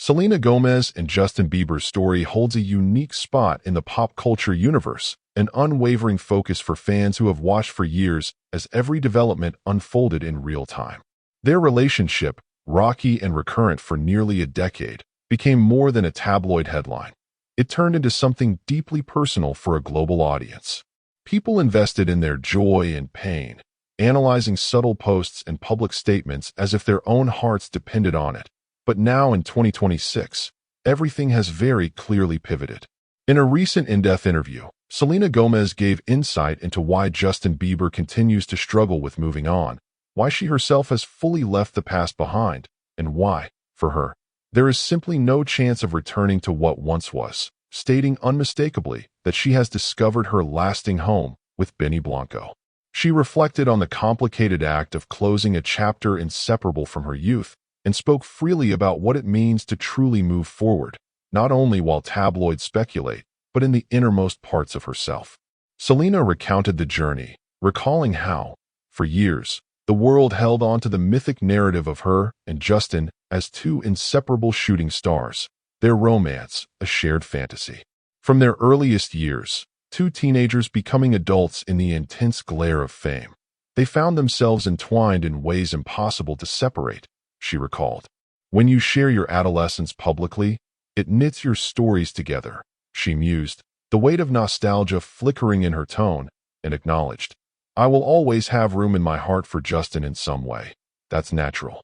Selena Gomez and Justin Bieber's story holds a unique spot in the pop culture universe, an unwavering focus for fans who have watched for years as every development unfolded in real time. Their relationship, rocky and recurrent for nearly a decade, became more than a tabloid headline. It turned into something deeply personal for a global audience. People invested in their joy and pain, analyzing subtle posts and public statements as if their own hearts depended on it. But now in 2026, everything has very clearly pivoted. In a recent in-depth interview, Selena Gomez gave insight into why Justin Bieber continues to struggle with moving on, why she herself has fully left the past behind, and why, for her, there is simply no chance of returning to what once was, stating unmistakably that she has discovered her lasting home with Benny Blanco. She reflected on the complicated act of closing a chapter inseparable from her youth, and spoke freely about what it means to truly move forward, not only while tabloids speculate, but in the innermost parts of herself. Selena recounted the journey, recalling how, for years, the world held on to the mythic narrative of her and Justin as two inseparable shooting stars, their romance a shared fantasy. From their earliest years, two teenagers becoming adults in the intense glare of fame, they found themselves entwined in ways impossible to separate, she recalled. When you share your adolescence publicly, it knits your stories together, she mused, the weight of nostalgia flickering in her tone, and acknowledged, I will always have room in my heart for Justin in some way. That's natural.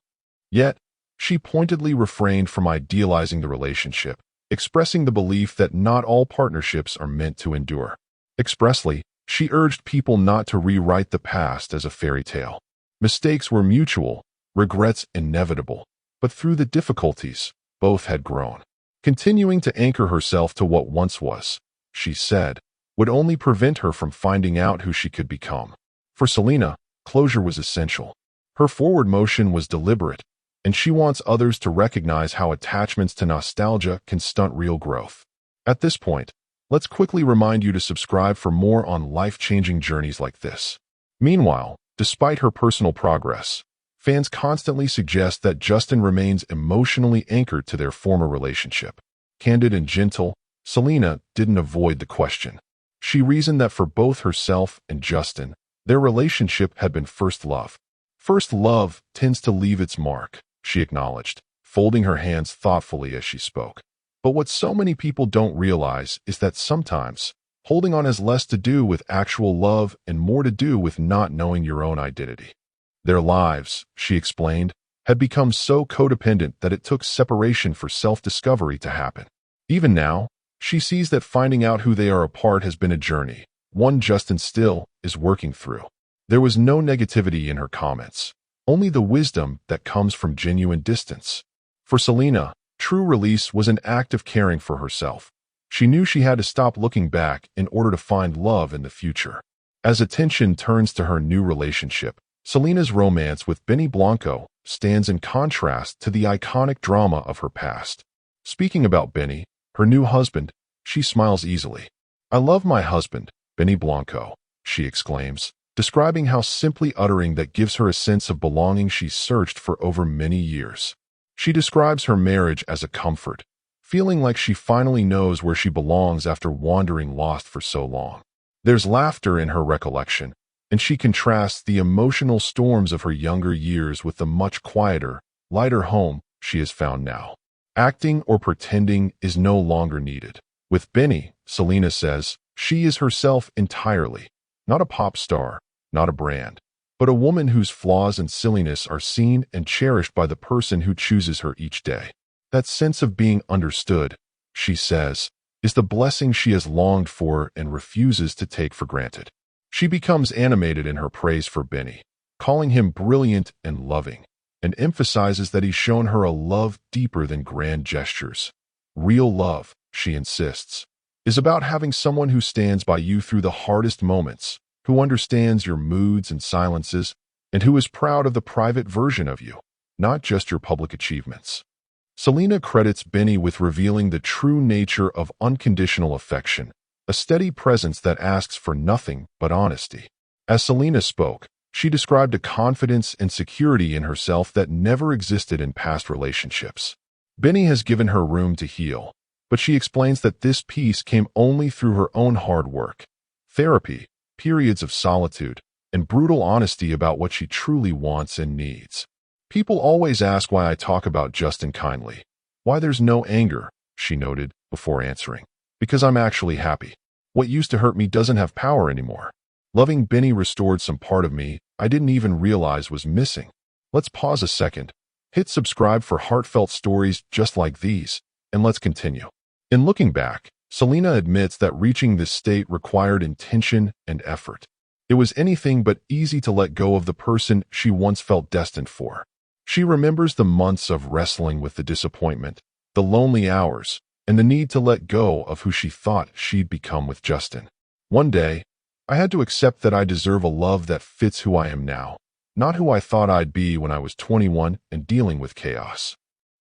Yet, she pointedly refrained from idealizing the relationship, expressing the belief that not all partnerships are meant to endure. Expressly, she urged people not to rewrite the past as a fairy tale. Mistakes were mutual, regrets inevitable, but through the difficulties, both had grown. Continuing to anchor herself to what once was, she said, would only prevent her from finding out who she could become. For Selena, closure was essential. Her forward motion was deliberate, and she wants others to recognize how attachments to nostalgia can stunt real growth. At this point, let's quickly remind you to subscribe for more on life-changing journeys like this. Meanwhile, despite her personal progress, fans constantly suggest that Justin remains emotionally anchored to their former relationship. Candid and gentle, Selena didn't avoid the question. She reasoned that for both herself and Justin, their relationship had been first love. First love tends to leave its mark, she acknowledged, folding her hands thoughtfully as she spoke. But what so many people don't realize is that sometimes, holding on has less to do with actual love and more to do with not knowing your own identity. Their lives, she explained, had become so codependent that it took separation for self-discovery to happen. Even now, she sees that finding out who they are apart has been a journey, one Justin still is working through. There was no negativity in her comments, only the wisdom that comes from genuine distance. For Selena, true release was an act of caring for herself. She knew she had to stop looking back in order to find love in the future. As attention turns to her new relationship, Selena's romance with Benny Blanco stands in contrast to the iconic drama of her past. Speaking about Benny, her new husband, she smiles easily. I love my husband, Benny Blanco, she exclaims, describing how simply uttering that gives her a sense of belonging she's searched for over many years. She describes her marriage as a comfort, feeling like she finally knows where she belongs after wandering lost for so long. There's laughter in her recollection, and she contrasts the emotional storms of her younger years with the much quieter, lighter home she has found now. Acting or pretending is no longer needed. With Benny, Selena says, she is herself entirely, not a pop star, not a brand, but a woman whose flaws and silliness are seen and cherished by the person who chooses her each day. That sense of being understood, she says, is the blessing she has longed for and refuses to take for granted. She becomes animated in her praise for Benny, calling him brilliant and loving, and emphasizes that he's shown her a love deeper than grand gestures. Real love, she insists, is about having someone who stands by you through the hardest moments, who understands your moods and silences, and who is proud of the private version of you, not just your public achievements. Selena credits Benny with revealing the true nature of unconditional affection, a steady presence that asks for nothing but honesty. As Selena spoke, she described a confidence and security in herself that never existed in past relationships. Benny has given her room to heal, but she explains that this peace came only through her own hard work, therapy, periods of solitude, and brutal honesty about what she truly wants and needs. People always ask why I talk about Justin kindly, why there's no anger, she noted before answering. Because I'm actually happy. What used to hurt me doesn't have power anymore. Loving Benny restored some part of me I didn't even realize was missing. Let's pause a second, hit subscribe for heartfelt stories just like these, and let's continue. In looking back, Selena admits that reaching this state required intention and effort. It was anything but easy to let go of the person she once felt destined for. She remembers the months of wrestling with the disappointment, the lonely hours, and the need to let go of who she thought she'd become with Justin. One day, I had to accept that I deserve a love that fits who I am now, not who I thought I'd be when I was 21 and dealing with chaos.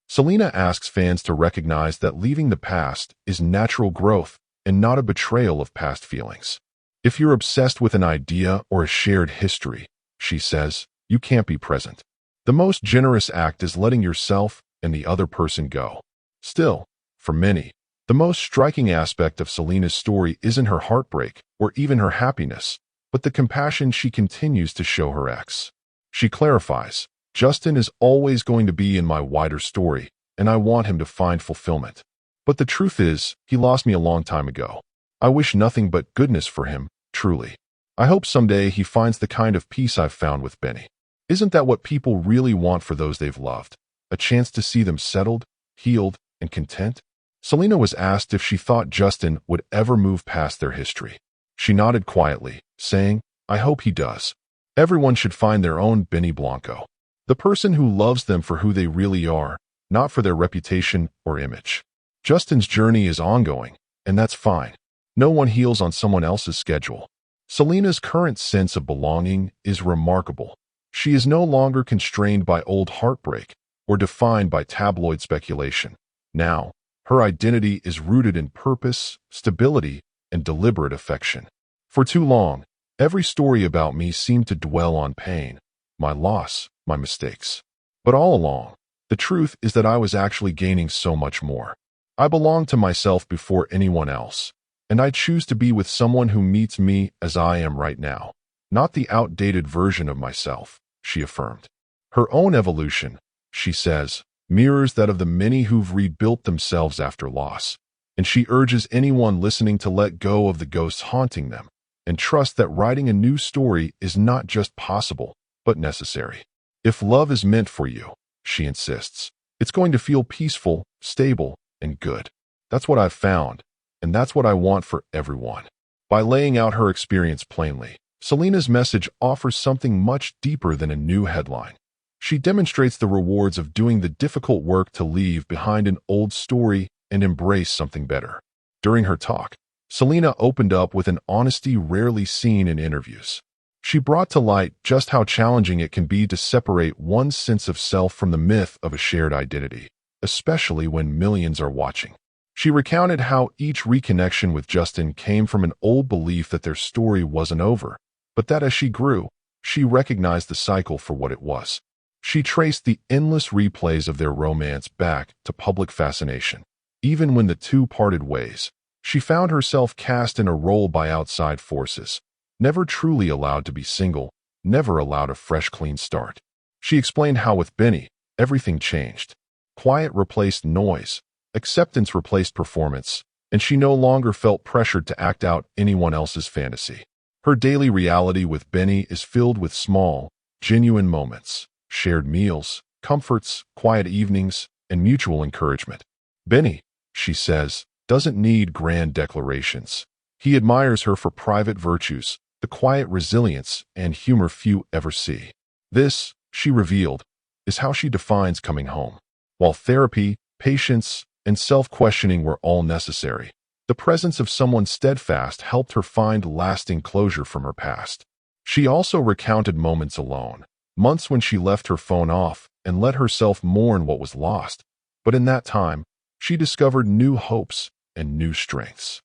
Selena asks fans to recognize that leaving the past is natural growth and not a betrayal of past feelings. If you're obsessed with an idea or a shared history, she says, you can't be present. The most generous act is letting yourself and the other person go. Still, for many, the most striking aspect of Selena's story isn't her heartbreak or even her happiness, but the compassion she continues to show her ex. She clarifies, Justin is always going to be in my wider story, and I want him to find fulfillment. But the truth is, he lost me a long time ago. I wish nothing but goodness for him, truly. I hope someday he finds the kind of peace I've found with Benny. Isn't that what people really want for those they've loved? A chance to see them settled, healed, and content? Selena was asked if she thought Justin would ever move past their history. She nodded quietly, saying, I hope he does. Everyone should find their own Benny Blanco. The person who loves them for who they really are, not for their reputation or image. Justin's journey is ongoing, and that's fine. No one heals on someone else's schedule. Selena's current sense of belonging is remarkable. She is no longer constrained by old heartbreak or defined by tabloid speculation. Now, her identity is rooted in purpose, stability, and deliberate affection. For too long, every story about me seemed to dwell on pain, my loss, my mistakes. But all along, the truth is that I was actually gaining so much more. I belong to myself before anyone else, and I choose to be with someone who meets me as I am right now, not the outdated version of myself, she affirmed. Her own evolution, she says, mirrors that of the many who've rebuilt themselves after loss, and she urges anyone listening to let go of the ghosts haunting them and trust that writing a new story is not just possible, but necessary. If love is meant for you, she insists, it's going to feel peaceful, stable, and good. That's what I've found, and that's what I want for everyone. By laying out her experience plainly, Selena's message offers something much deeper than a new headline. She demonstrates the rewards of doing the difficult work to leave behind an old story and embrace something better. During her talk, Selena opened up with an honesty rarely seen in interviews. She brought to light just how challenging it can be to separate one's sense of self from the myth of a shared identity, especially when millions are watching. She recounted how each reconnection with Justin came from an old belief that their story wasn't over, but that as she grew, she recognized the cycle for what it was. She traced the endless replays of their romance back to public fascination. Even when the two parted ways, she found herself cast in a role by outside forces, never truly allowed to be single, never allowed a fresh, clean start. She explained how with Benny, everything changed. Quiet replaced noise, acceptance replaced performance, and she no longer felt pressured to act out anyone else's fantasy. Her daily reality with Benny is filled with small, genuine moments, shared meals, comforts, quiet evenings, and mutual encouragement. Benny, she says, doesn't need grand declarations. He admires her for private virtues, the quiet resilience and humor few ever see. This, she revealed, is how she defines coming home. While therapy, patience, and self-questioning were all necessary, the presence of someone steadfast helped her find lasting closure from her past. She also recounted moments alone, months when she left her phone off and let herself mourn what was lost. But in that time, she discovered new hopes and new strengths.